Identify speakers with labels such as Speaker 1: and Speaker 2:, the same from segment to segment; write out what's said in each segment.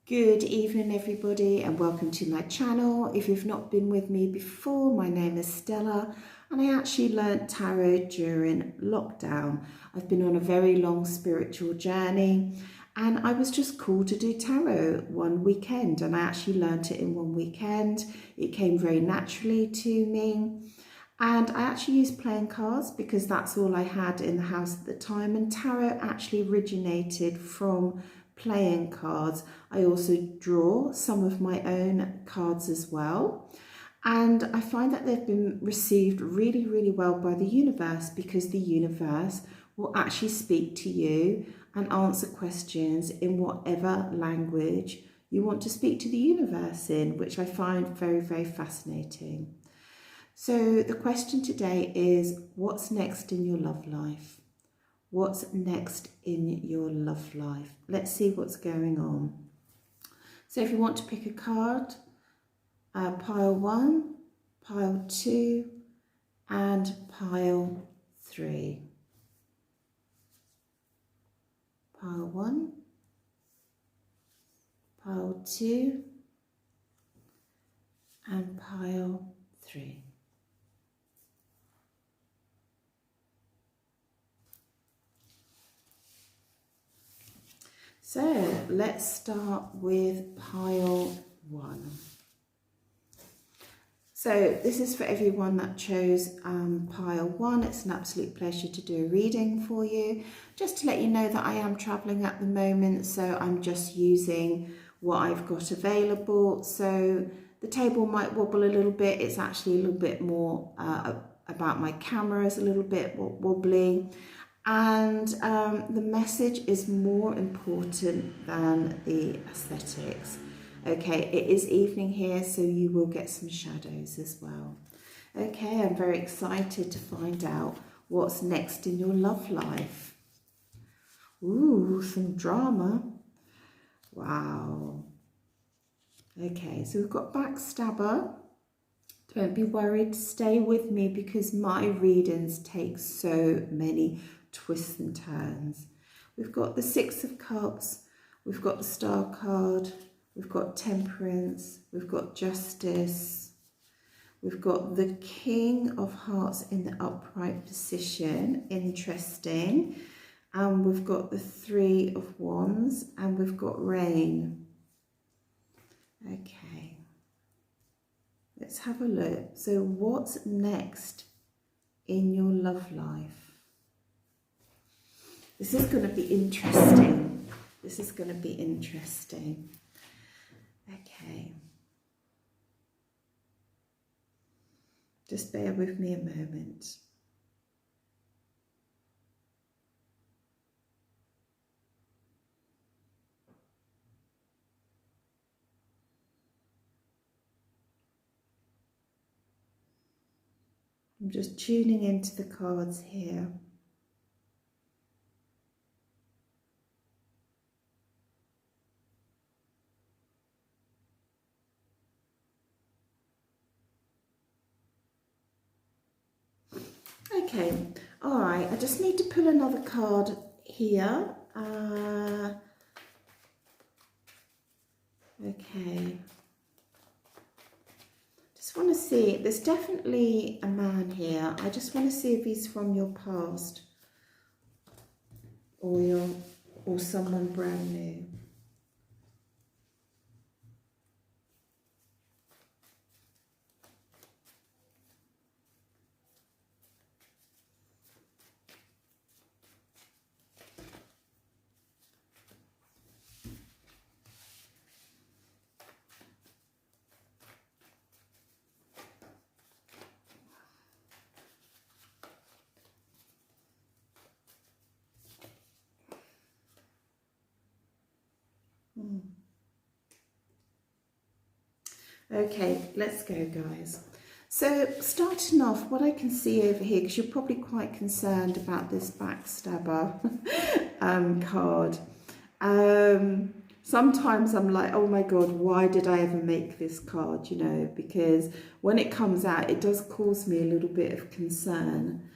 Speaker 1: Good evening everybody and welcome to my channel. If you've not been with me before, my name is Stella and I actually learnt tarot during lockdown. I've been on a very long spiritual journey and I was just called to do tarot one weekend, and I actually learnt it in one weekend. It came very naturally to me, and I actually used playing cards because that's all I had in the house at the time, and tarot actually originated from playing cards. I also draw some of my own cards as well, and I find that they've been received really, really well by the universe, because the universe will actually speak to you and answer questions in whatever language you want to speak to the universe in, which I find very, very fascinating. So the question today is, what's next in your love life? What's next in your love life? Let's see what's going on. So if you want to pick a card, pile 1, pile 2, and pile 3. Pile 1, pile 2, and pile 3. So let's start with pile 1. So this is for everyone that chose pile 1. It's an absolute pleasure to do a reading for you. Just to let you know that I am travelling at the moment, so I'm just using what I've got available. So the table might wobble a little bit. It's actually a little bit more about my camera is a little bit wobbly. And the message is more important than the aesthetics. Okay, it is evening here, so you will get some shadows as well. Okay, I'm very excited to find out what's next in your love life. Ooh, some drama. Wow. Okay, so we've got backstabber. Don't be worried, stay with me because my readings take so many twists and turns. We've got the Six of Cups, we've got the Star card, we've got Temperance, we've got Justice, we've got the King of Hearts in the upright position, interesting, and we've got the Three of Wands, and we've got Rain. Okay, let's have a look. So what's next in your love life? This is going to be interesting. This is going to be interesting. Okay. Just bear with me a moment. I'm just tuning into the cards here. Okay, all right, I just need to pull another card here. Okay. Just want to see, there's definitely a man here. I just want to see if he's from your past or someone brand new. Okay, let's go, guys. So starting off, what I can see over here, because you're probably quite concerned about this backstabber card. Sometimes I'm like, oh my God, why did I ever make this card? You know, because when it comes out, it does cause me a little bit of concern.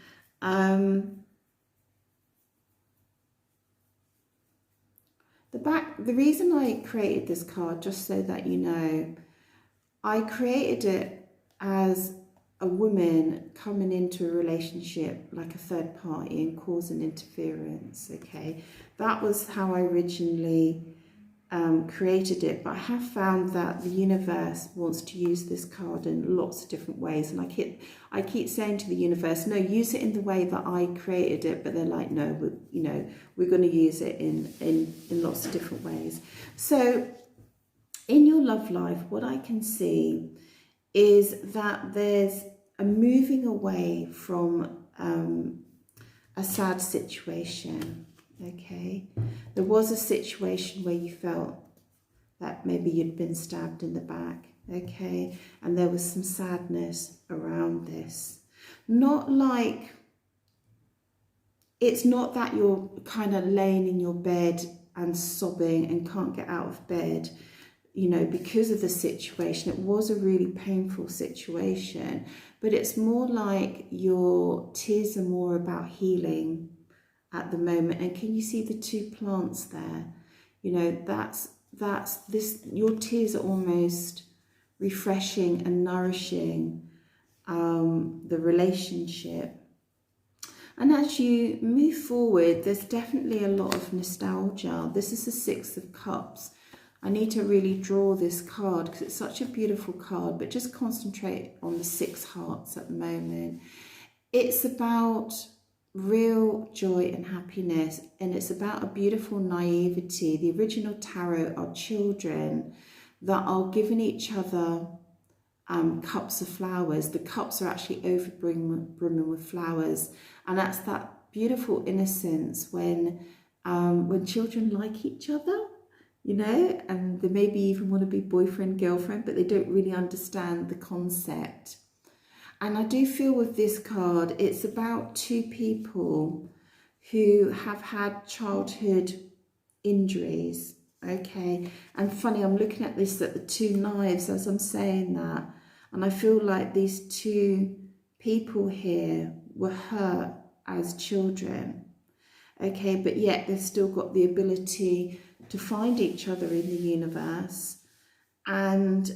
Speaker 1: The reason I created this card, just so that you know, I created it as a woman coming into a relationship like a third party and causing interference, okay? That was how I originally created it, but I have found that the universe wants to use this card in lots of different ways, and I keep saying to the universe, no, use it in the way that I created it, but they're like, no, we're going to use it in lots of different ways. So in your love life, what I can see is that there's a moving away from a sad situation, okay? There was a situation where you felt that maybe you'd been stabbed in the back, okay? And there was some sadness around this. Not like, it's not that you're kind of laying in your bed and sobbing and can't get out of bed, you know, because of the situation. It was a really painful situation, but it's more like your tears are more about healing at the moment. And can you see the two plants there? You know, that's this, your tears are almost refreshing and nourishing the relationship. And as you move forward, there's definitely a lot of nostalgia. This is the Six of Cups. I need to really draw this card because it's such a beautiful card, but just concentrate on the 6 hearts at the moment. It's about real joy and happiness, and it's about a beautiful naivety. The original tarot are children that are giving each other cups of flowers. The cups are actually brimming with flowers, and that's that beautiful innocence when children like each other, you know, and they maybe even want to be boyfriend, girlfriend, but they don't really understand the concept. And I do feel with this card, it's about 2 people who have had childhood injuries, okay? And funny, I'm looking at this, at the 2 knives as I'm saying that, and I feel like these 2 people here were hurt as children, okay? But yet they've still got the ability to find each other in the universe and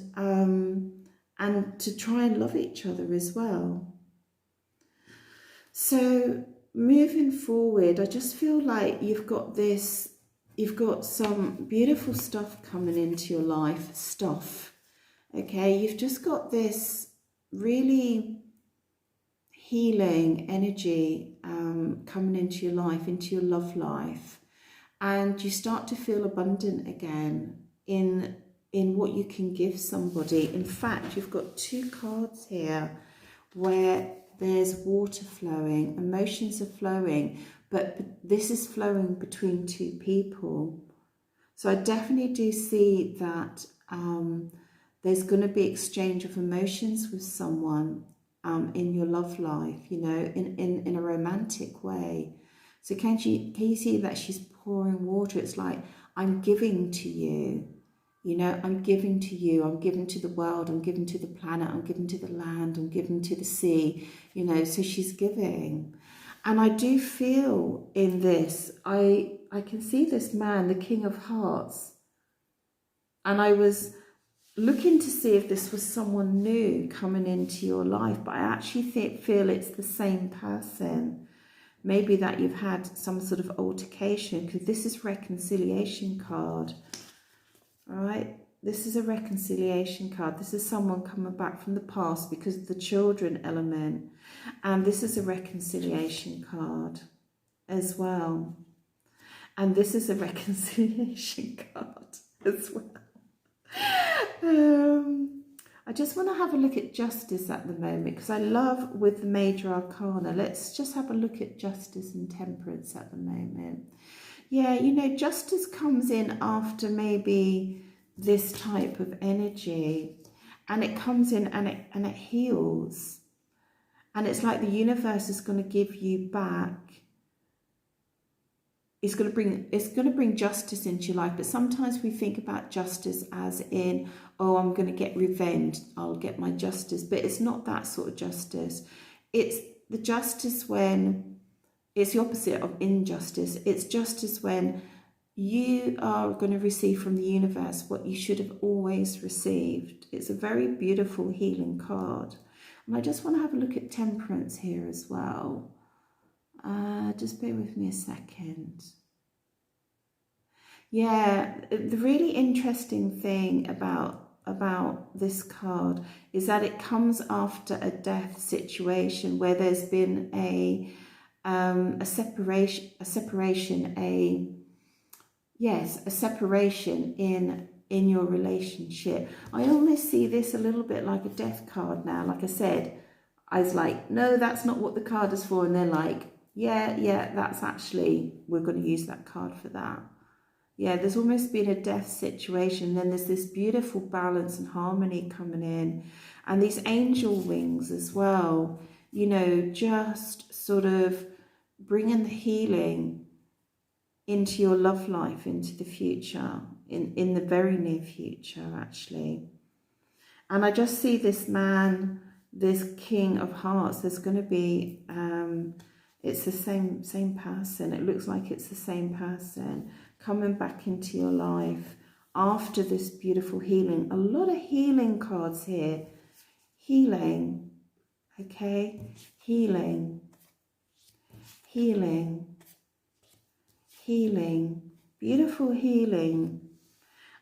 Speaker 1: to try and love each other as well. So moving forward, I just feel like you've got some beautiful stuff coming into your life, okay? You've just got this really healing energy coming into your life, into your love life, and you start to feel abundant again in what you can give somebody. In fact, you've got 2 cards here where there's water flowing, emotions are flowing, but this is flowing between 2 people. So I definitely do see that there's going to be exchange of emotions with someone in your love life, you know, in a romantic way. So can you see that she's pouring water? It's like, I'm giving to you. You know, I'm giving to you, I'm giving to the world, I'm giving to the planet, I'm giving to the land, I'm giving to the sea, you know, so she's giving. And I do feel in this, I can see this man, the King of Hearts, and I was looking to see if this was someone new coming into your life, but I actually feel it's the same person. Maybe that you've had some sort of altercation, because this is reconciliation card. All right, this is a reconciliation card. This is someone coming back from the past because of the children element. And this is a reconciliation card as well. And this is a reconciliation card as well. I just want to have a look at justice at the moment, because I love with the major arcana. Let's just have a look at justice and temperance at the moment. Yeah, you know, justice comes in after maybe this type of energy, and it comes in and it heals. And it's like the universe is going to give you back. It's going to bring justice into your life. But sometimes we think about justice as in, oh, I'm going to get revenge, I'll get my justice. But it's not that sort of justice. It's the justice when it's the opposite of injustice. It's justice when you are going to receive from the universe what you should have always received. It's a very beautiful healing card. And I just want to have a look at temperance here as well. Just bear with me a second. Yeah, the really interesting thing about this card is that it comes after a death situation where there's been a separation in your relationship. I almost see this a little bit like a death card now. Like I said, I was like, no, that's not what the card is for, and they're like, yeah, that's actually, we're going to use that card for that. Yeah, there's almost been a death situation. Then there's this beautiful balance and harmony coming in. And these angel wings as well, you know, just sort of bringing the healing into your love life, into the future, in the very near future, actually. And I just see this man, this King of Hearts. There's going to be, it's the same person. It looks like it's the same person coming back into your life after this beautiful healing. A lot of healing cards here. Healing, okay? Healing, healing, healing, beautiful healing.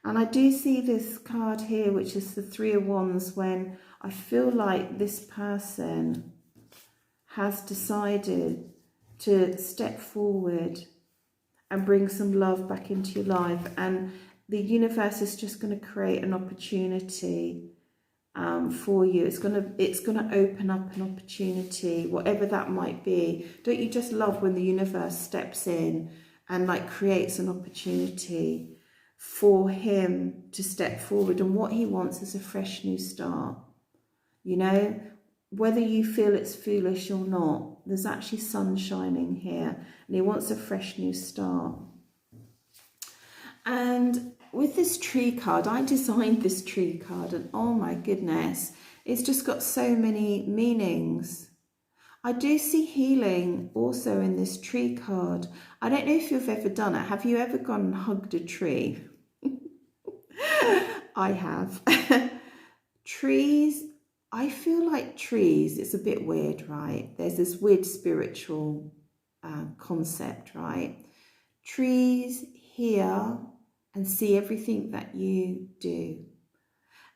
Speaker 1: And I do see this card here, which is the Three of Wands, when I feel like this person has decided to step forward and bring some love back into your life. And the universe is just going to create an opportunity for you. It's going to open up an opportunity, whatever that might be. Don't you just love when the universe steps in and like creates an opportunity for him to step forward? And what he wants is a fresh new start. You know, whether you feel it's foolish or not, there's actually sun shining here, and he wants a fresh new start. And with this tree card, I designed this tree card, and oh my goodness, it's just got so many meanings. I do see healing also in this tree card. I don't know if you've ever done it. Have you ever gone and hugged a tree? I have. Trees, I feel like trees, it's a bit weird, right? There's this weird spiritual concept, right? Trees hear and see everything that you do,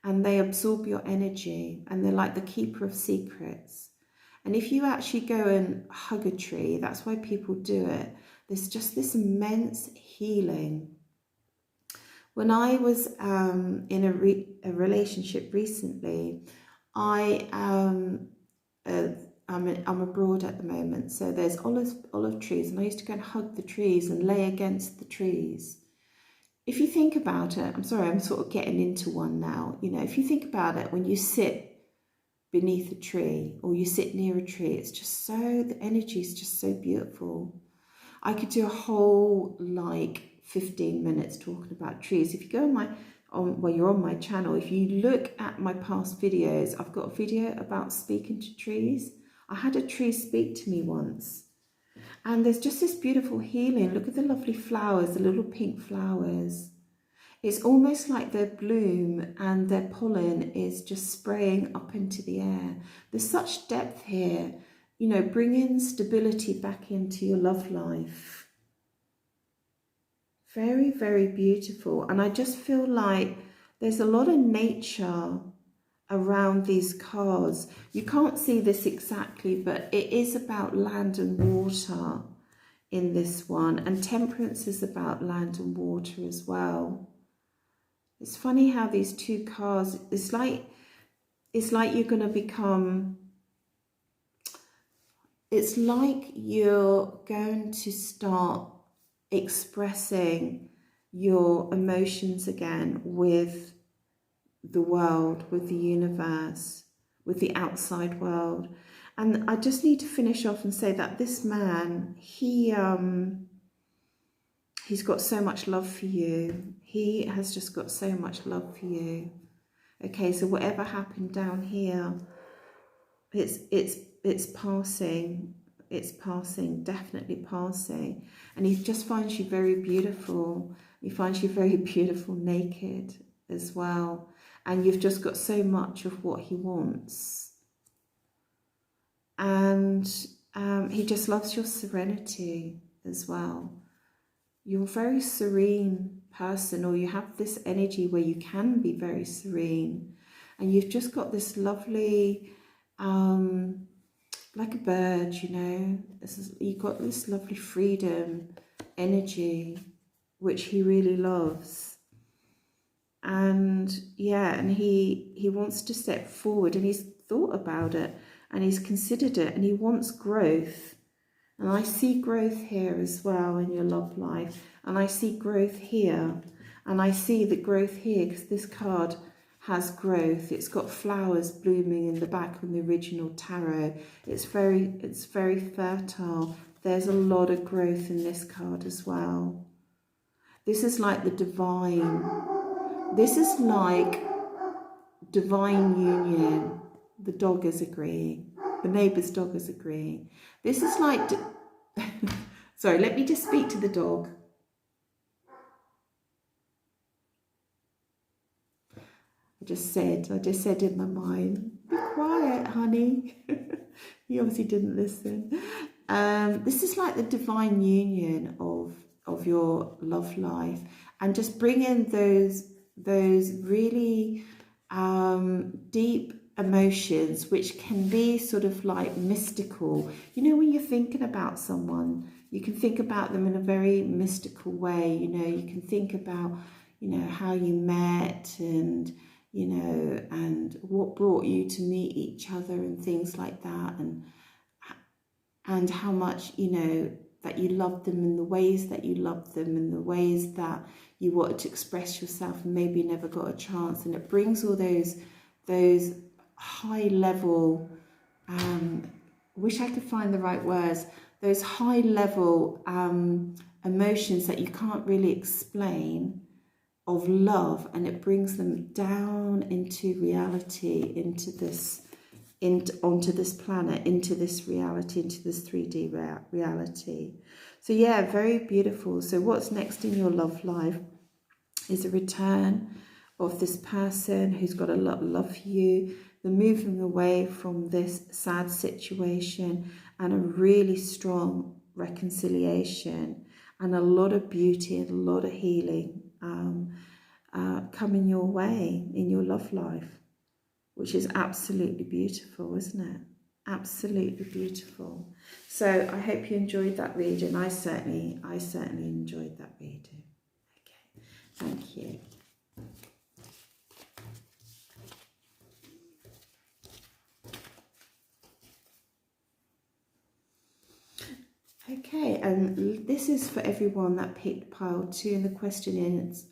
Speaker 1: and they absorb your energy, and they're like the keeper of secrets. And if you actually go and hug a tree, that's why people do it. There's just this immense healing. When I was in a relationship recently, I'm abroad at the moment, so there's olive trees, and I used to go and hug the trees and lay against the trees. If you think about it, I'm sorry, I'm sort of getting into one now. You know, if you think about it, when you sit beneath a tree or you sit near a tree, it's just so, the energy is just so beautiful. I could do a whole like 15 minutes talking about trees. If you go you're on my channel, if you look at my past videos, I've got a video about speaking to trees. I had a tree speak to me once, and there's just this beautiful healing. Look at the lovely flowers, the little pink flowers. It's almost like their bloom and their pollen is just spraying up into the air. There's such depth here, you know, bringing stability back into your love life. Very, very beautiful. And I just feel like there's a lot of nature around these cards. You can't see this exactly, but it is about land and water in this one. And temperance is about land and water as well. It's funny how these two cards, it's like you're going to become, it's like you're going to start expressing your emotions again with the world, with the universe, with the outside world. And I just need to finish off and say that this man, he's got so much love for you. He has just got so much love for you. Okay, so whatever happened down here, it's passing. It's passing, definitely passing. And he just finds you very beautiful. He finds you very beautiful naked as well. And you've just got so much of what he wants. And he just loves your serenity as well. You're a very serene person, or you have this energy where you can be very serene. And you've just got this lovely, like a bird, you know, you've got this lovely freedom energy, which he really loves. And yeah, and he wants to step forward, and he's thought about it, and he's considered it, and he wants growth. And I see growth here as well in your love life. And I see growth here. And I see the growth here because this card has growth. It's got flowers blooming in the back on the original tarot. It's very fertile. There's a lot of growth in this card as well. This is like the divine. This is like divine union. The dog is agreeing. The neighbour's dog is agreeing. This is like... Sorry, let me just speak to the dog. I just said in my mind, be quiet, honey. He obviously didn't listen. This is like the divine union of your love life, and just bring in those really deep emotions, which can be sort of like mystical. You know, when you're thinking about someone, you can think about them in a very mystical way. You know, you can think about, you know, how you met, and you know, and what brought you to meet each other, and things like that, and how much, you know, that you loved them, and the ways that you loved them, and the ways that you wanted to express yourself and maybe never got a chance. And it brings all those high level, wish I could find the right words, those high level emotions that you can't really explain, of love, and it brings them down into reality, onto this planet, into this reality, into this 3D reality. So yeah, very beautiful. So what's next in your love life is a return of this person who's got a lot of love for you. They're moving away from this sad situation, and a really strong reconciliation, and a lot of beauty and a lot of healing coming your way in your love life, which is absolutely beautiful, isn't it? Absolutely beautiful. So I hope you enjoyed that reading. I certainly enjoyed that reading. Okay, thank you. Okay, and this is for everyone that picked pile 2, and the question is,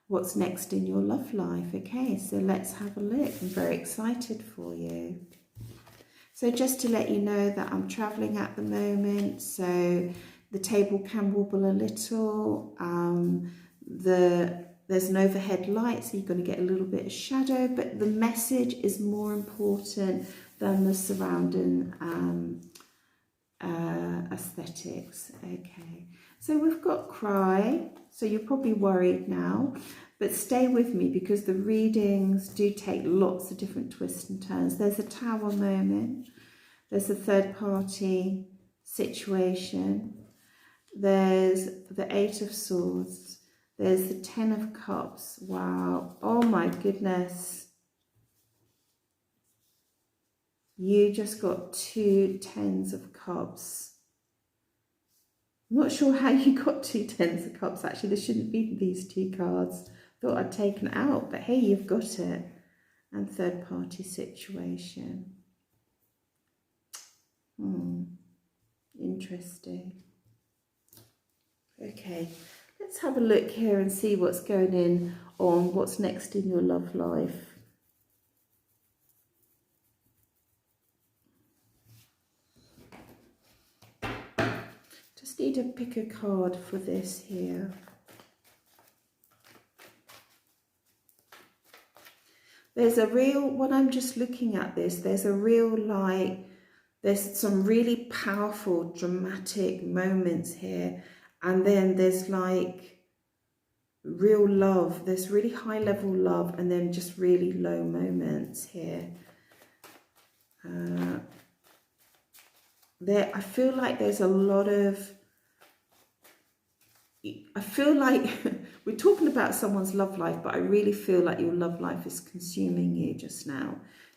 Speaker 1: what's next in your love life? Okay, so let's have a look. I'm very excited for you. So just to let you know that I'm traveling at the moment, so the table can wobble a little. There's an overhead light, so you're going to get a little bit of shadow, but the message is more important than the surrounding aesthetics. Okay, so we've got cry, so you're probably worried now, but stay with me because the readings do take lots of different twists and turns. There's a tower moment, there's a third party situation, there's the 8 of Swords, there's the 10 of Cups. Wow, oh my goodness, you just got 2 tens of Cups. I'm not sure how you got 2 tens of Cups. Actually, there shouldn't be these 2 cards. Thought I'd taken it out, but hey, you've got it. And third party situation. Interesting. Okay, let's have a look here and see what's going on, what's next in your love life. Need to pick a card for this here. There's a real, when I'm just looking at this, there's a real like There's some really powerful, dramatic moments here. And then there's like real love. There's really high level love and then just really low moments here. I feel like there's a lot of, I feel like we're talking about someone's love life, but I really feel like your love life is consuming you just now.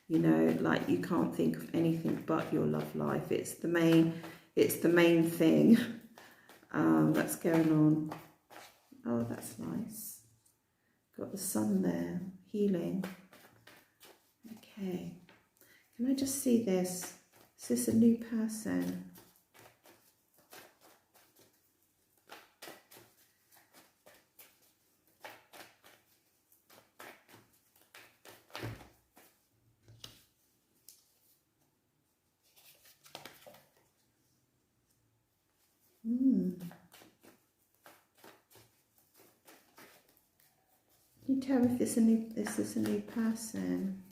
Speaker 1: You know, like you can't think of anything but your love life. It's the main thing that's going on. Oh, that's nice. Got the sun there, healing. Okay. Can I just see this? Is this a new person? Can you tell me if this is a new person?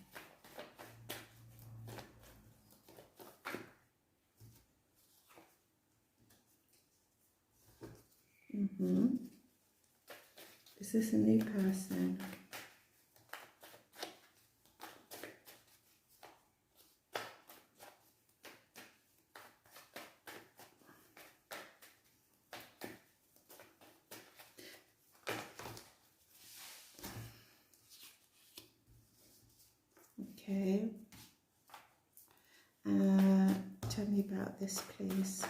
Speaker 1: Is this a new person? Okay. Tell me about this, please.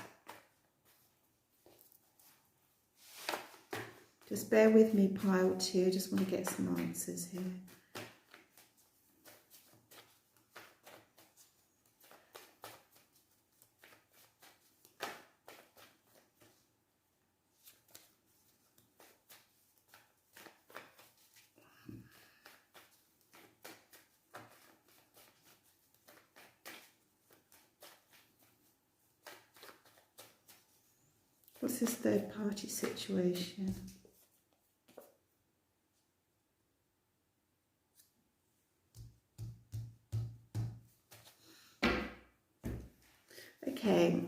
Speaker 1: Just bear with me, pile two. I just want to get some answers here. What's this third party situation? Okay,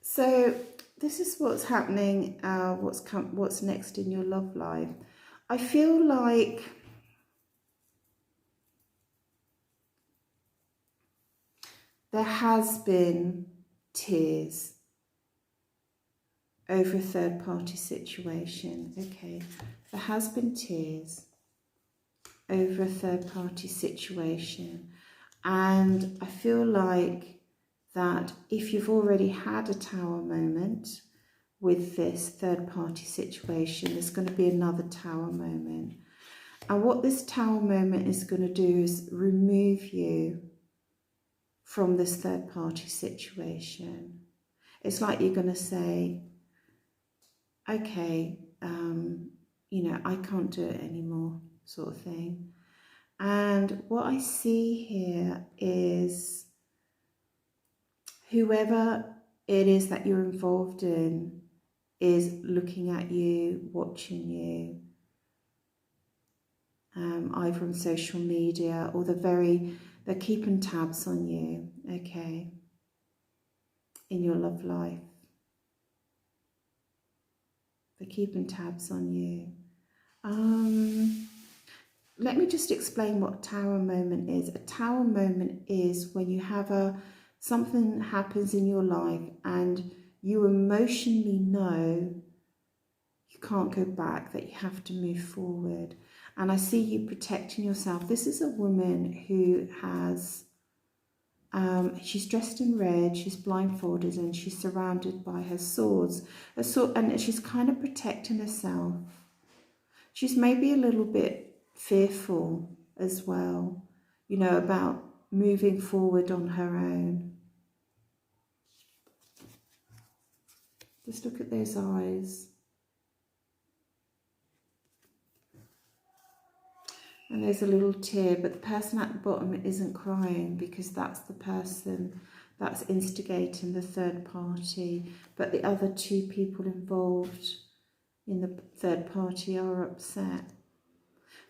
Speaker 1: so this is what's happening, what's next in your love life. I feel like there has been tears over a third party situation. Okay, there has been tears over a third party situation, and I feel like that if you've already had a tower moment with this third party situation, there's going to be another tower moment. And what this tower moment is going to do is remove you from this third party situation. It's like you're going to say, okay, you know, I can't do it anymore, sort of thing. And what I see here is whoever it is that you're involved in is looking at you, watching you, either on social media or they're keeping tabs on you, okay, in your love life. They're keeping tabs on you. Let me just explain what a tower moment is. A tower moment is when you have something happens in your life and you emotionally know you can't go back, that you have to move forward. And I see you protecting yourself. This is a woman who has, she's dressed in red, she's blindfolded, and she's surrounded by her swords. And she's kind of protecting herself. She's maybe a little bit fearful as well, you know, about moving forward on her own. Just look at those eyes. And there's a little tear, but the person at the bottom isn't crying because that's the person that's instigating the third party. But the other two people involved in the third party are upset.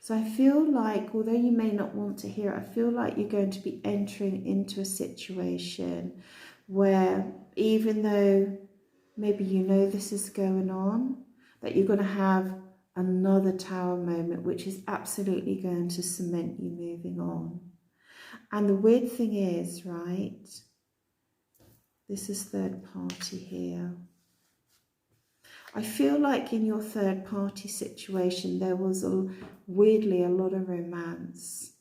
Speaker 1: So I feel like, although you may not want to hear it, I feel like you're going to be entering into a situation where even though maybe you know this is going on, that you're going to have another Tower moment, which is absolutely going to cement you moving on. And the weird thing is, right, this is third party here. I feel like in your third party situation, there was weirdly a lot of romance.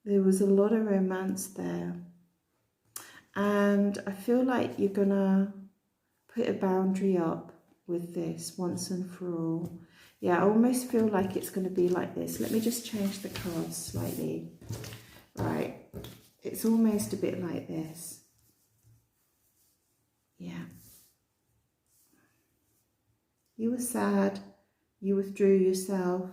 Speaker 1: There was a lot of romance there. And I feel like you're going to put a boundary up with this once and for all. Yeah, I almost feel like it's going to be like this. Let me just change the cards slightly. Right. It's almost a bit like this. Yeah. You were sad. You withdrew yourself.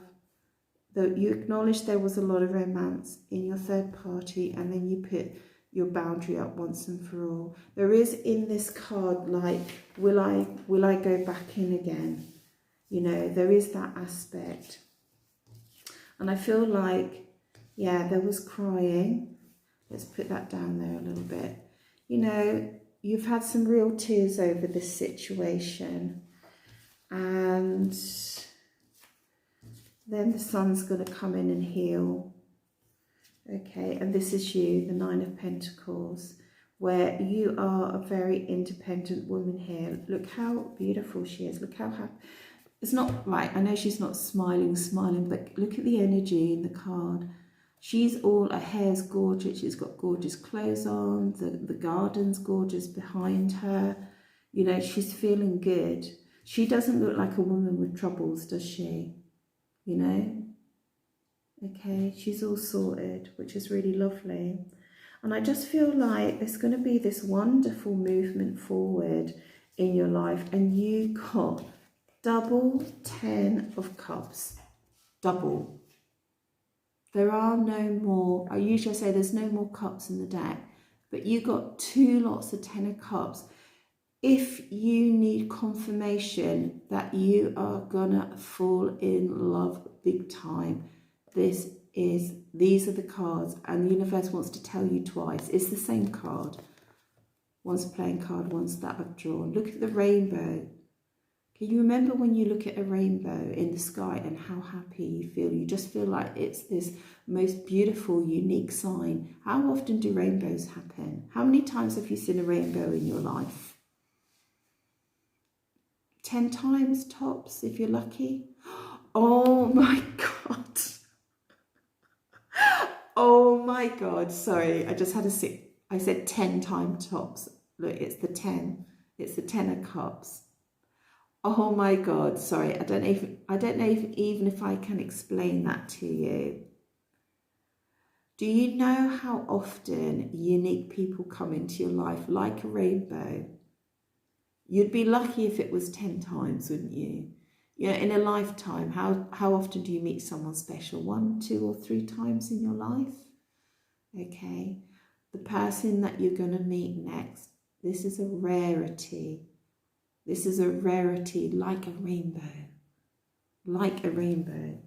Speaker 1: Though you acknowledged there was a lot of romance in your third party, and then you put your boundary up once and for all. There is in this card, like, will I go back in again? You know, there is that aspect. And I feel like, yeah, there was crying. Let's put that down there a little bit. You know, you've had some real tears over this situation. And then the sun's going to come in and heal. Okay, and this is you, the Nine of Pentacles, where you are a very independent woman here. Look how beautiful she is. Look how happy. It's not right. I know she's not smiling, but look at the energy in the card. She's all, her hair's gorgeous. She's got gorgeous clothes on. The garden's gorgeous behind her. You know, she's feeling good. She doesn't look like a woman with troubles, does she? You know? Okay, she's all sorted, which is really lovely. And I just feel like there's going to be this wonderful movement forward in your life. And you got double 10 of cups. Double. There are no more, I usually say there's no more cups in the deck, but you got two lots of 10 of cups. If you need confirmation that you are gonna fall in love big time, these are the cards, and the universe wants to tell you twice. It's the same card. One's a playing card, one's that I've drawn. Look at the rainbow. Can you remember when you look at a rainbow in the sky and how happy you feel? You just feel like it's this most beautiful, unique sign. How often do rainbows happen? How many times have you seen a rainbow in your life? 10 times tops, if you're lucky. Oh my God. Oh my God. Sorry, I just had a sip. I said 10 times tops. Look, it's the 10. It's the 10 of cups. Oh my God, sorry, I don't know even if I can explain that to you. Do you know how often unique people come into your life like a rainbow? You'd be lucky if it was 10 times, wouldn't you? You know, in a lifetime, how often do you meet someone special? 1, 2, or 3 times in your life? Okay, the person that you're going to meet next, this is a rarity. This is a rarity, like a rainbow. Like a rainbow.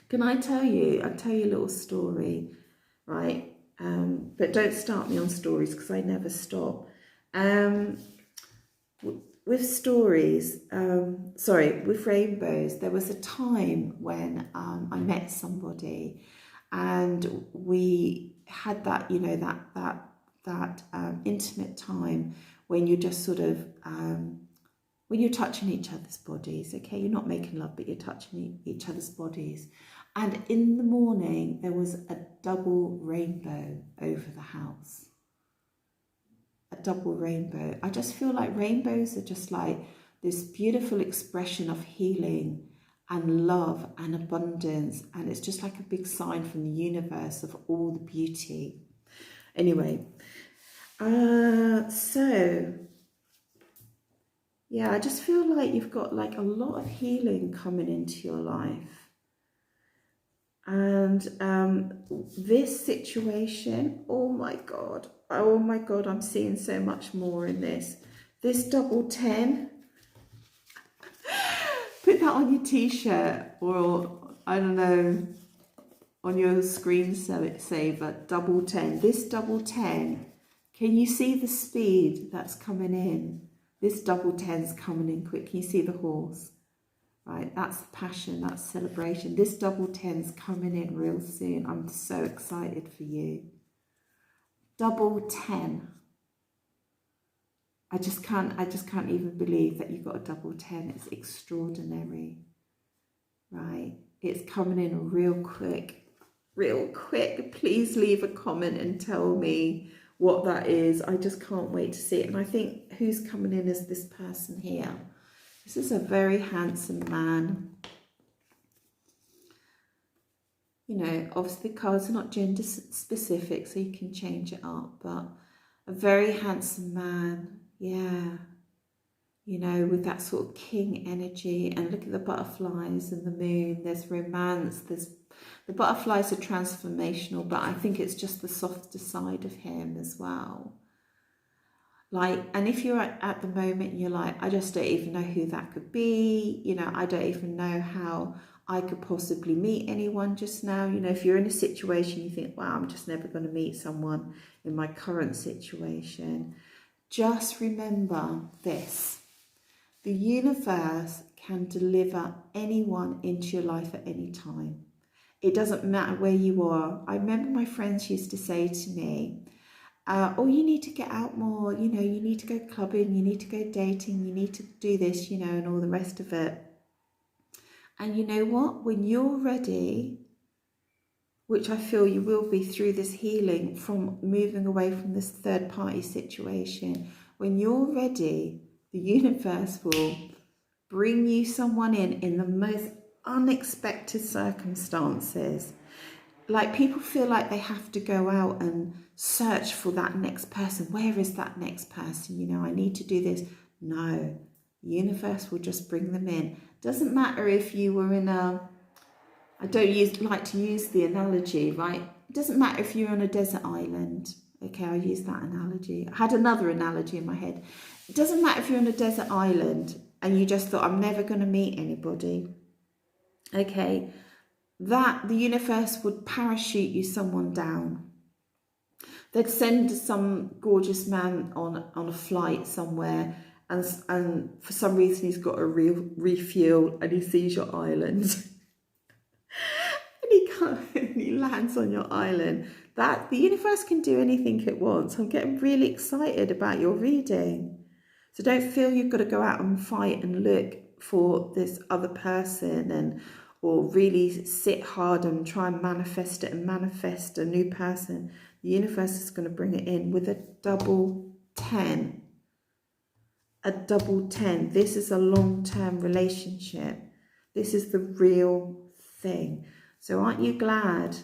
Speaker 1: Can I tell you? I'll tell you a little story, right? But don't start me on stories because I never stop. With stories, with rainbows, there was a time when I met somebody and we had that, you know, that intimate time when you're just sort of, when you're touching each other's bodies, okay? You're not making love, but you're touching each other's bodies. And in the morning, there was a double rainbow over the house. A double rainbow. I just feel like rainbows are just like this beautiful expression of healing and love and abundance. And it's just like a big sign from the universe of all the beauty. Anyway, so yeah, I just feel like you've got like a lot of healing coming into your life. And this situation, oh my God, I'm seeing so much more in this. This double 10, put that on your t-shirt or, I don't know, on your screensaver, double 10. This double 10 Can you see the speed that's coming in? This double 10's coming in quick. Can you see the horse? Right, that's passion, that's celebration. This double 10's coming in real soon. I'm so excited for you. Double 10. I just can't even believe that you got a double 10. It's extraordinary. Right, it's coming in real quick. Real quick. Please leave a comment and tell me what that is. I just can't wait to see it. And I think who's coming in is this person here. This is a very handsome man. You know, obviously the cards are not gender specific, so you can change it up, but a very handsome man, yeah. You know, with that sort of king energy. And look at the butterflies and the moon. There's romance. The butterflies are transformational, but I think it's just the softer side of him as well. Like, and if you're at the moment, you're like, I just don't even know who that could be. You know, I don't even know how I could possibly meet anyone just now. You know, if you're in a situation, you think, wow, I'm just never going to meet someone in my current situation. Just remember this. The universe can deliver anyone into your life at any time. It doesn't matter where you are. I remember my friends used to say to me, oh, you need to get out more, you know, you need to go clubbing, you need to go dating, you need to do this, you know, and all the rest of it. And you know what? When you're ready, which I feel you will be through this healing from moving away from this third party situation, when you're ready, the universe will bring you someone in the most unexpected circumstances. Like, people feel like they have to go out and search for that next person. Where is that next person? You know, I need to do this. No, the universe will just bring them in. Doesn't matter if you were in a, I don't like to use the analogy, right? It doesn't matter if you're on a desert island. Okay, I'll use that analogy. I had another analogy in my head. It doesn't matter if you're on a desert island and you just thought, I'm never going to meet anybody. Okay, that the universe would parachute you someone down. They'd send some gorgeous man on a flight somewhere, and for some reason he's got a refuel and he sees your island. And he lands on your island. That the universe can do anything it wants. I'm getting really excited about your reading. So don't feel you've got to go out and fight and look for this other person or really sit hard and try and manifest it and manifest a new person. The universe is going to bring it in with a double 10. A double 10. This is a long-term relationship. This is the real thing. So aren't you glad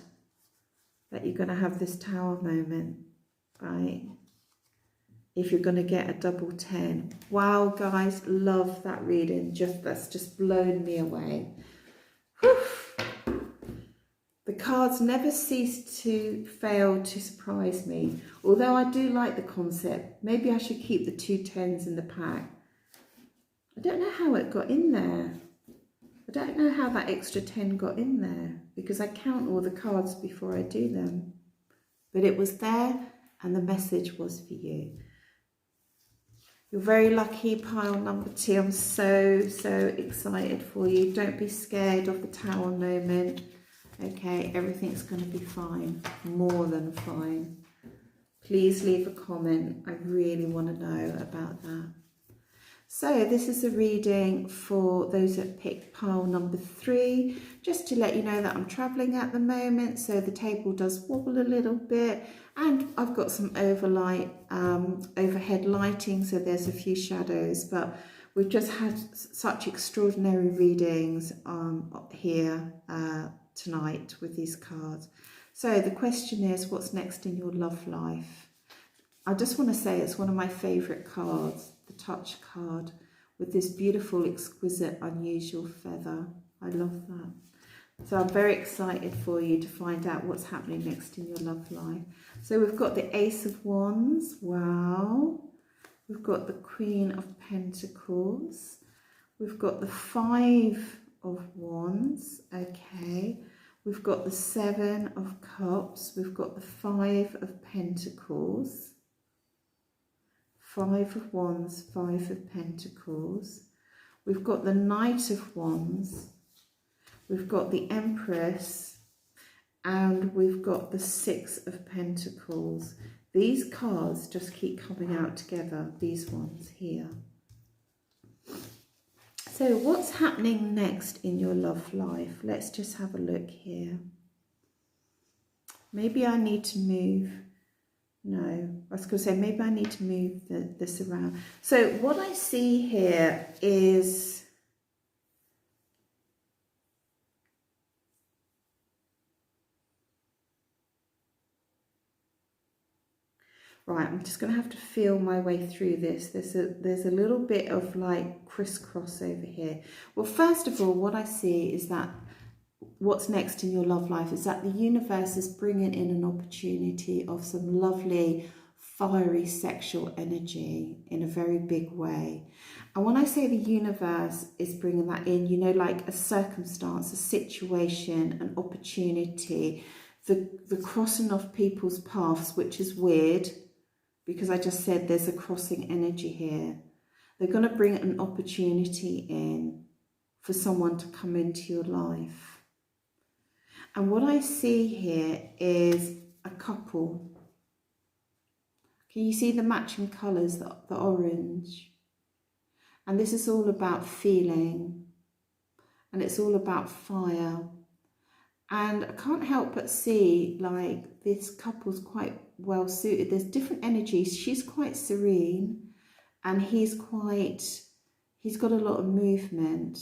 Speaker 1: that you're going to have this Tower moment, right? If you're going to get a double 10. Wow, guys, love that reading. That's just blown me away. Whew. The cards never cease to fail to surprise me. Although I do like the concept. Maybe I should keep the 2 10s in the pack. I don't know how it got in there. I don't know how that extra 10 got in there, because I count all the cards before I do them. But it was there, and the message was for you. You're very lucky, pile number 2. I'm so excited for you. Don't be scared of the Tower moment. Okay, everything's going to be fine. More than fine. Please leave a comment. I really want to know about that. So this is a reading for those that picked pile number 3. Just to let you know that I'm travelling at the moment, so the table does wobble a little bit. And I've got some overhead lighting, so there's a few shadows. But we've just had such extraordinary readings here tonight with these cards. So the question is, what's next in your love life? I just want to say it's one of my favourite cards, the Touch card, with this beautiful, exquisite, unusual feather. I love that. So I'm very excited for you to find out what's happening next in your love life. So we've got the Ace of Wands. Wow. We've got the Queen of Pentacles. We've got the 5 of Wands. Okay. We've got the 7 of Cups. We've got the 5 of Pentacles. Five of Wands, Five of Pentacles. We've got the Knight of Wands. We've got the Empress. And we've got the Six of Pentacles. These cards just keep coming out together, these ones here. So what's happening next in your love life? Let's just have a look here. Maybe I need to move. No, I was going to say maybe I need to move this around. So what I see here is... Right, I'm just going to have to feel my way through this. There's a little bit of like crisscross over here. Well, first of all, what I see is that what's next in your love life is that the universe is bringing in an opportunity of some lovely, fiery sexual energy in a very big way. And when I say the universe is bringing that in, you know, like a circumstance, a situation, an opportunity, the crossing of people's paths, which is weird, because I just said there's a crossing energy here. They're going to bring an opportunity in for someone to come into your life. And what I see here is a couple. Can you see the matching colours, the orange? And this is all about feeling. And it's all about fire. And I can't help but see, like, this couple's quite well suited. There's different energies. She's quite serene, and he's got a lot of movement.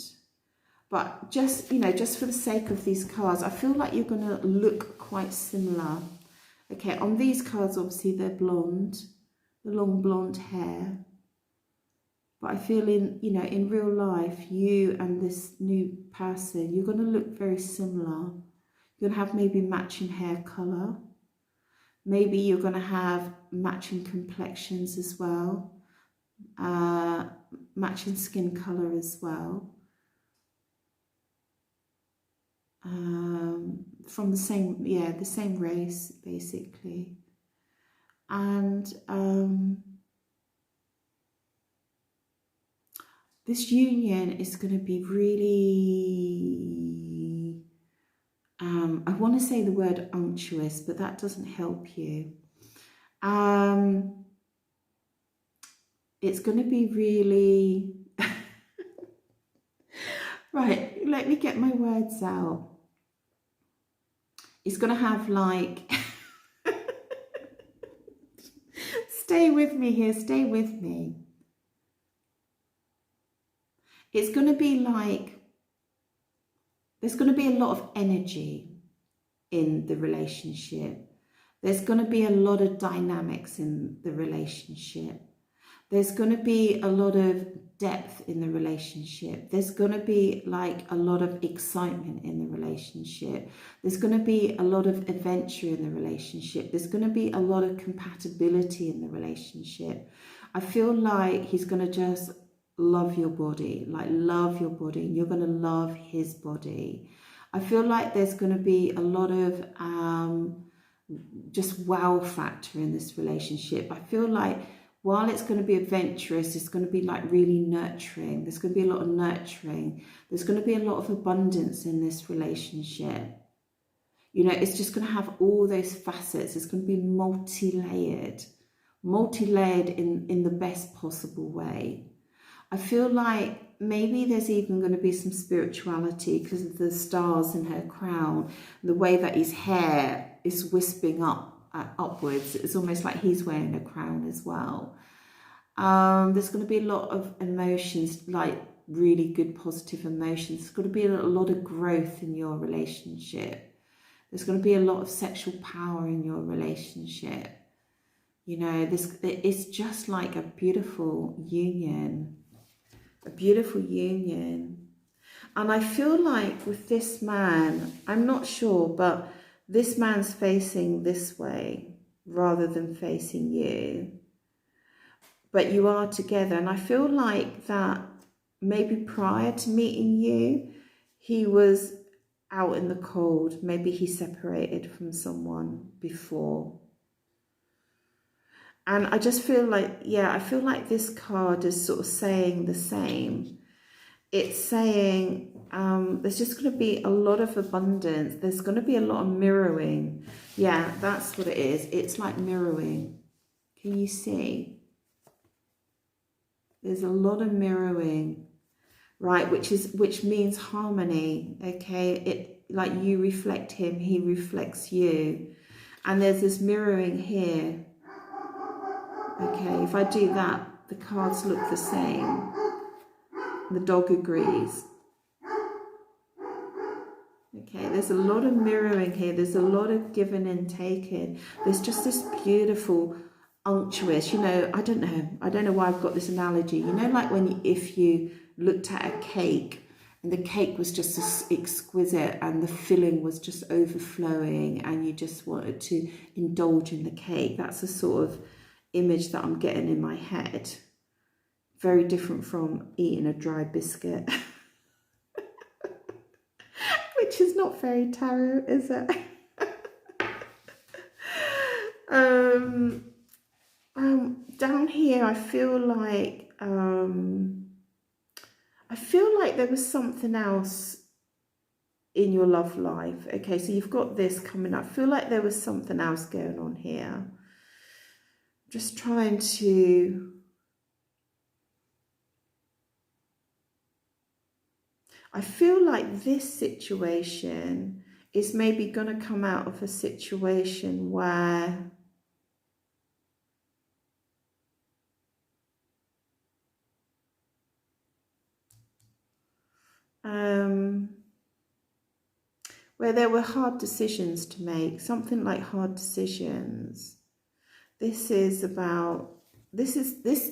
Speaker 1: But just, you know, just for the sake of these cards, I feel like you're going to look quite similar. Okay, on these cards, obviously, they're blonde, the long blonde hair. But I feel in real life, you and this new person, you're going to look very similar. You're going to have maybe matching hair colour. Maybe you're going to have matching complexions as well. Matching skin colour as well. From the same race, basically. And this union is going to be really... I want to say the word unctuous, but that doesn't help you. It's going to be really... Right, let me get my words out. It's going to have like... Stay with me here, stay with me. It's going to be like... There's going to be a lot of energy in the relationship. There's going to be a lot of dynamics in the relationship. There's going to be a lot of depth in the relationship. There's going to be like a lot of excitement in the relationship. There's going to be a lot of adventure in the relationship. There's going to be a lot of compatibility in the relationship. I feel like he's going to just love your body, like love your body, and you're going to love his body. I feel like there's going to be a lot of just wow factor in this relationship. I feel like while it's going to be adventurous, it's going to be like really nurturing. There's going to be a lot of nurturing. There's going to be a lot of abundance in this relationship. You know, it's just going to have all those facets. It's going to be multi-layered in the best possible way. I feel like maybe there's even going to be some spirituality because of the stars in her crown, the way that his hair is wisping upwards. It's almost like he's wearing a crown as well. There's going to be a lot of emotions, like really good positive emotions. There's going to be a lot of growth in your relationship. There's going to be a lot of sexual power in your relationship. You know, it's just like a beautiful union. A beautiful union. And I feel like with this man, I'm not sure, but this man's facing this way rather than facing you. But you are together. And I feel like that maybe prior to meeting you, he was out in the cold. Maybe he separated from someone before. And I just feel like, yeah, I feel like this card is sort of saying the same. It's saying there's just going to be a lot of abundance. There's going to be a lot of mirroring. Yeah, that's what it is. It's like mirroring. Can you see? There's a lot of mirroring, right? Which means harmony. Okay, it like you reflect him, he reflects you, and there's this mirroring here. Okay, if I do that, the cards look the same. The dog agrees. Okay, there's a lot of mirroring here. There's a lot of giving and taking. There's just this beautiful, unctuous, you know, I don't know why I've got this analogy. You know, like when if you looked at a cake and the cake was just exquisite and the filling was just overflowing and you just wanted to indulge in the cake. That's the sort of image that I'm getting in my head. Very different from eating a dry biscuit. Which is not very tarot, is it? Down here, I feel like there was something else in your love life. Okay, so you've got this coming up. I feel like there was something else going on here. Just trying to... I feel like this situation is maybe going to come out of a situation where there were hard decisions to make, something like hard decisions. This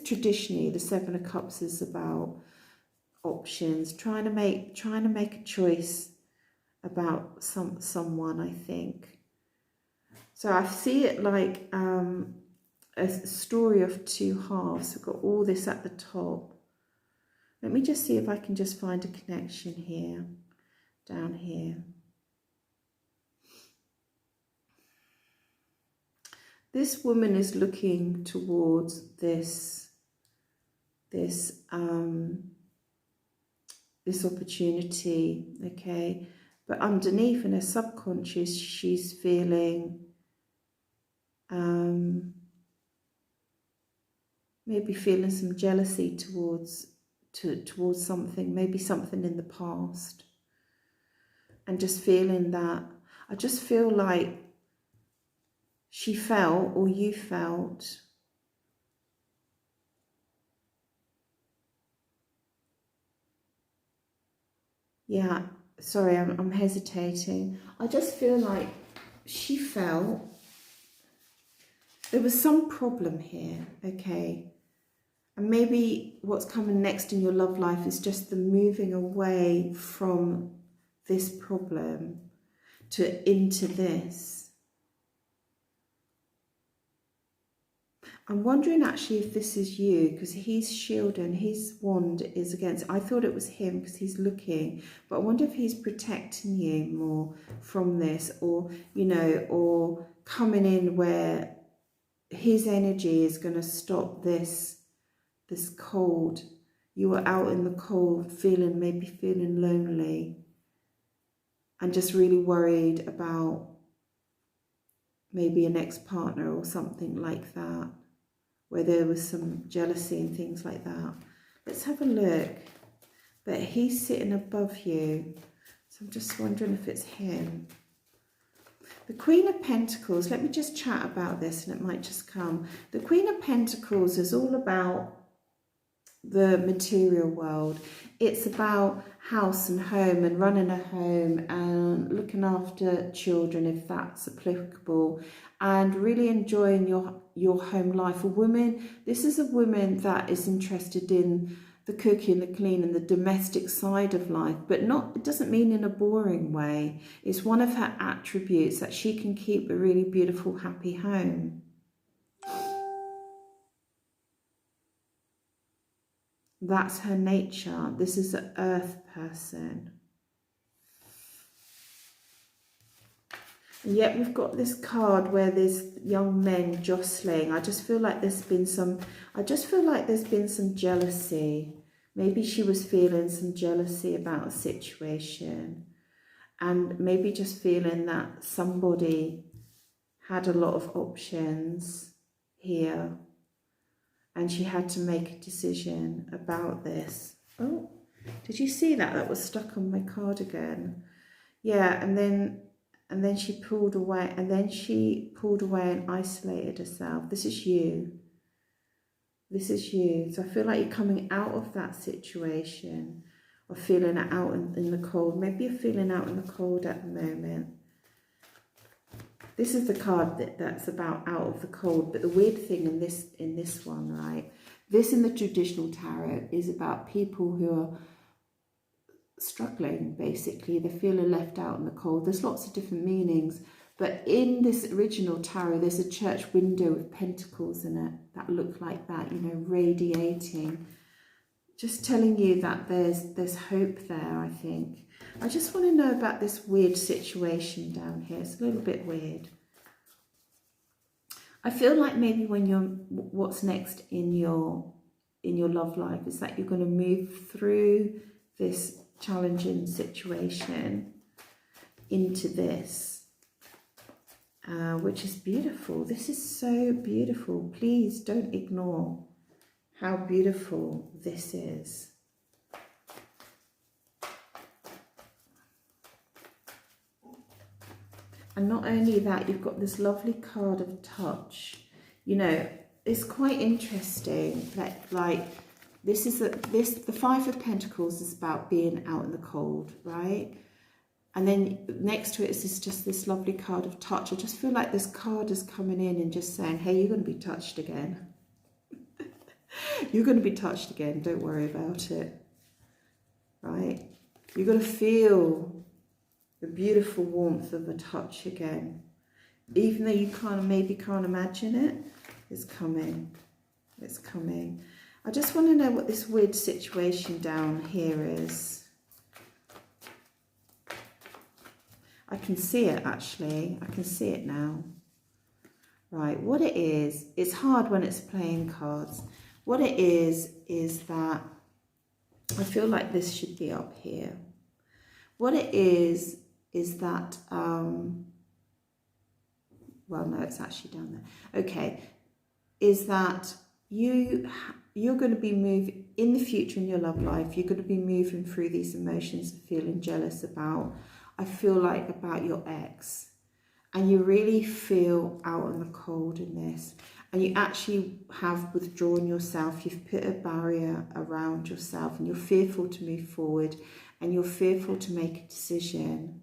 Speaker 1: traditionally, the Seven of Cups is about options, trying to make a choice about someone, I think. So I see it like a story of two halves. We've got all this at the top. Let me just see if I can just find a connection here, down here. This woman is looking towards this opportunity, okay? But underneath in her subconscious, she's feeling maybe feeling some jealousy towards something, maybe something in the past. And just feeling that, I just feel like she felt, or you felt, yeah, sorry, I'm hesitating. I just feel like she felt there was some problem here, okay? And maybe what's coming next in your love life is just the moving away from this problem into this. I'm wondering actually if this is you, because he's shielding, his wand is against. I thought it was him because he's looking, but I wonder if he's protecting you more from this, or, you know, or coming in where his energy is going to stop this cold. You were out in the cold, maybe feeling lonely and just really worried about maybe an ex-partner or something like that, where there was some jealousy and things like that. Let's have a look. But he's sitting above you, so I'm just wondering if it's him. The Queen of Pentacles, let me just chat about this and it might just come. The Queen of Pentacles is all about the material world. It's about house and home and running a home and looking after children if that's applicable, and really enjoying your home life. This is a woman that is interested in the cooking, the cleaning, the domestic side of life, but it doesn't mean in a boring way. It's one of her attributes that she can keep a really beautiful, happy home. That's her nature. This is an earth person. And yet we've got this card where there's young men jostling. I just feel like there's been some jealousy. Maybe she was feeling some jealousy about a situation, and maybe just feeling that somebody had a lot of options here, and she had to make a decision about this. Oh, did you see that? That was stuck on my card again. Yeah, and then she pulled away, and isolated herself. This is you. This is you. So I feel like you're coming out of that situation, or feeling it out in the cold. Maybe you're feeling out in the cold at the moment. This is the card that's about out of the cold. But the weird thing in this one, right? This in the traditional tarot is about people who are struggling, basically. They're feeling left out in the cold. There's lots of different meanings. But in this original tarot, there's a church window with pentacles in it that look like that, you know, radiating. Just telling you that there's hope there, I think. I just want to know about this weird situation down here. It's a little bit weird. I feel like maybe when what's next in your love life is that you're going to move through this challenging situation into this, which is beautiful. This is so beautiful. Please don't ignore how beautiful this is. And not only that, you've got this lovely card of touch. You know, it's quite interesting that, like, the Five of Pentacles is about being out in the cold, right? And then next to it is just this lovely card of touch. I just feel like this card is coming in and just saying, hey, you're going to be touched again. You're going to be touched again. Don't worry about it, right? You're going to feel the beautiful warmth of a touch again. Even though you maybe can't imagine it, it's coming. It's coming. I just want to know what this weird situation down here is. I can see it, actually. I can see it now. Right, what it is, it's hard when it's playing cards. What it is that I feel like this should be up here. What it is that, well, no, it's actually down there. Okay, is that you're going to be moving, in the future in your love life, you're going to be moving through these emotions of feeling jealous about, I feel like, about your ex. And you really feel out in the cold in this. And you actually have withdrawn yourself. You've put a barrier around yourself, and you're fearful to move forward, and you're fearful to make a decision.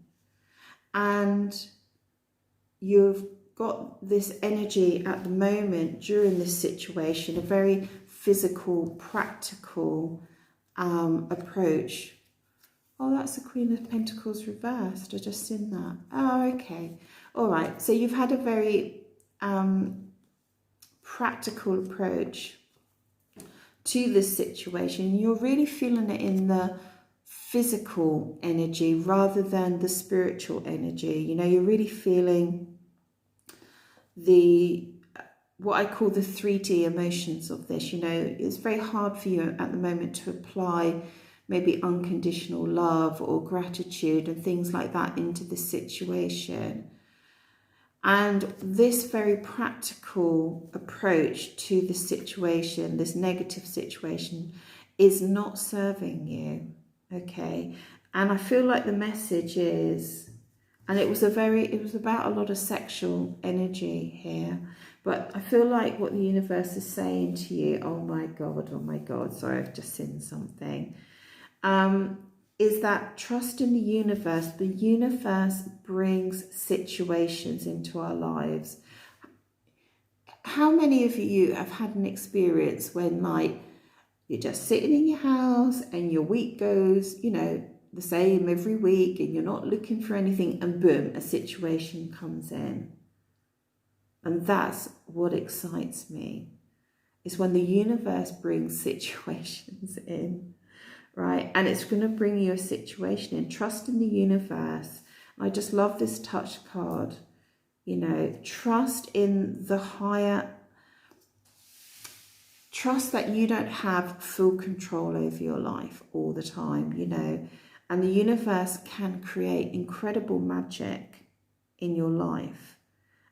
Speaker 1: And you've got this energy at the moment during this situation, a very physical, practical approach. Oh, that's the Queen of Pentacles reversed. I just seen that. Oh, okay. All right. So you've had a very practical approach to this situation. You're really feeling it in the physical energy rather than the spiritual energy. You know, you're really feeling what I call the 3D emotions of this. You know, it's very hard for you at the moment to apply maybe unconditional love or gratitude and things like that into the situation. And this very practical approach to the situation, this negative situation, is not serving you, okay? And I feel like the message is, and it was about a lot of sexual energy here, but I feel like what the universe is saying to you, oh my God, sorry, I've just seen something, is that trust in the universe. The universe brings situations into our lives. How many of you have had an experience when, like, you're just sitting in your house and your week goes, you know, the same every week, and you're not looking for anything, and boom, a situation comes in? And that's what excites me, is when the universe brings situations in. Right, and it's going to bring you a situation in. Trust in the universe I just love this touch card. You know, trust in the higher, trust that you don't have full control over your life all the time, you know, and the universe can create incredible magic in your life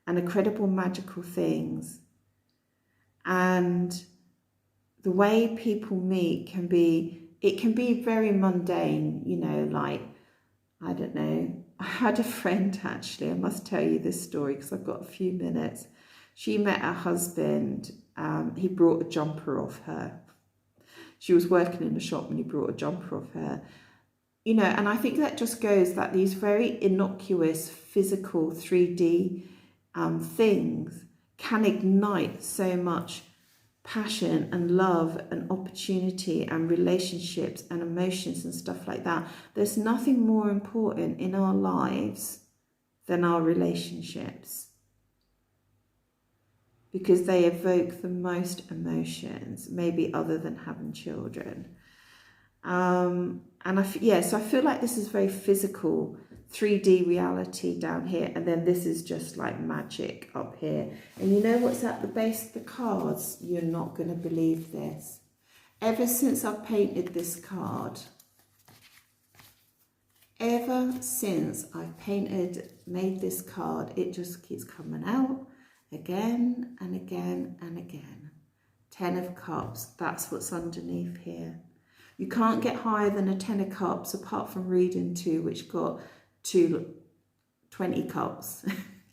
Speaker 1: and incredible magical things. And the way people meet can be, it can be very mundane, you know, like, I don't know. I had a friend, actually, I must tell you this story because I've got a few minutes. She met her husband. He brought a jumper off her. She was working in a shop and he brought a jumper off her. You know, and I think that just goes that these very innocuous physical 3D things can ignite so much passion and love and opportunity and relationships and emotions and stuff like that. There's nothing more important in our lives than our relationships, because they evoke the most emotions, maybe other than having children. And so I feel like this is very physical, 3D reality down here, and then this is just like magic up here. And you know what's at the base of the cards? You're not going to believe this. Ever since I've painted this card, made this card, it just keeps coming out again and again and again. 10 of Cups, that's what's underneath here. You can't get higher than a 10 of Cups apart from reading 2, which got 20 cups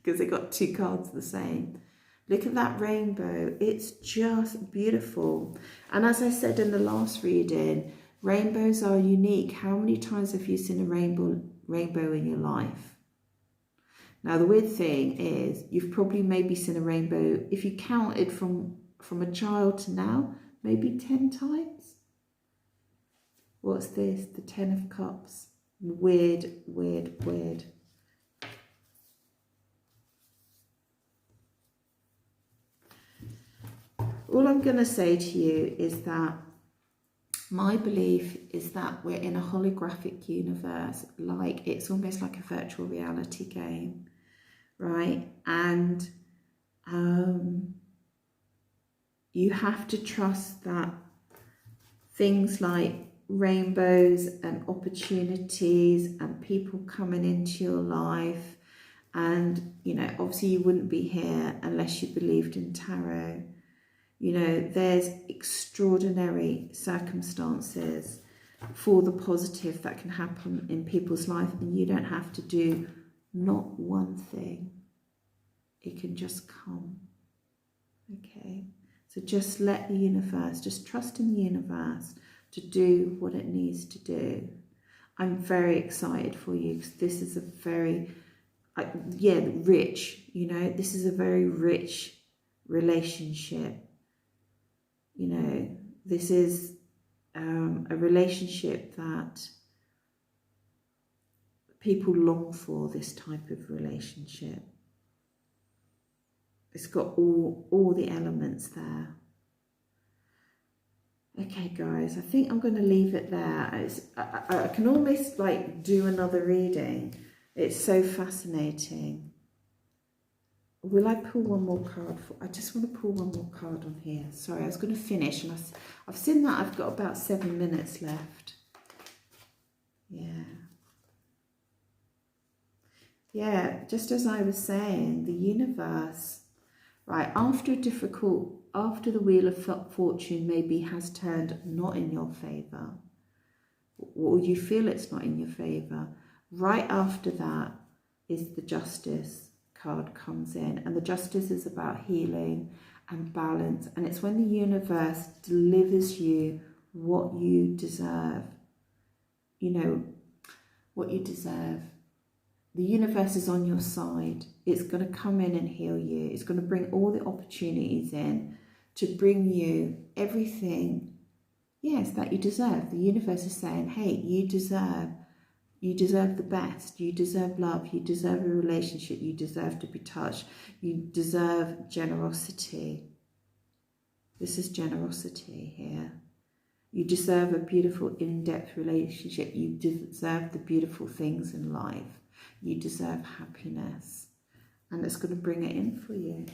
Speaker 1: because they got 2 cards the same. Look at that rainbow. It's just beautiful. And as I said in the last reading, rainbows are unique. How many times have you seen a rainbow in your life? Now, the weird thing is you've probably maybe seen a rainbow, if you counted from a child to now, maybe 10 times. What's this? The 10 of Cups. Weird, weird, weird. All I'm going to say to you is that my belief is that we're in a holographic universe, like it's almost like a virtual reality game, right? And you have to trust that things like rainbows and opportunities and people coming into your life, and you know, obviously you wouldn't be here unless you believed in tarot. You know, there's extraordinary circumstances for the positive that can happen in people's life, and you don't have to do not one thing. It can just come. Okay, so just let the universe, just trust in the universe to do what it needs to do. I'm very excited for you because this is a very, rich, you know, this is a very rich relationship. You know, this is a relationship that people long for, this type of relationship. It's got all the elements there. Okay, guys, I think I'm going to leave it there. I can almost like do another reading. It's so fascinating. Will I pull one more card? I just want to pull one more card on here. Sorry, I was going to finish, and I've seen that I've got about 7 minutes left. Yeah, just as I was saying, the universe, right, after the Wheel of Fortune maybe has turned not in your favour, or you feel it's not in your favour, right after that is the Justice card comes in, and the Justice is about healing and balance, and it's when the universe delivers you what you deserve. You know, what you deserve. The universe is on your side. It's going to come in and heal you. It's going to bring all the opportunities in to bring you everything, yes, that you deserve. The universe is saying, hey, you deserve the best. You deserve love. You deserve a relationship. You deserve to be touched. You deserve generosity. This is generosity here. You deserve a beautiful, in-depth relationship. You deserve the beautiful things in life. You deserve happiness. And it's going to bring it in for you.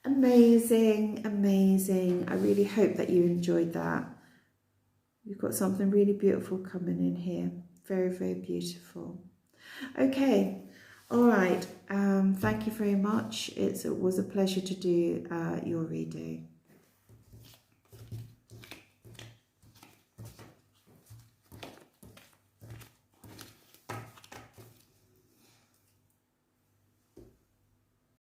Speaker 1: Amazing, amazing. I really hope that you enjoyed that. You've got something really beautiful coming in here. Very, very beautiful. Okay, all right. Thank you very much. It was a pleasure to do your reading.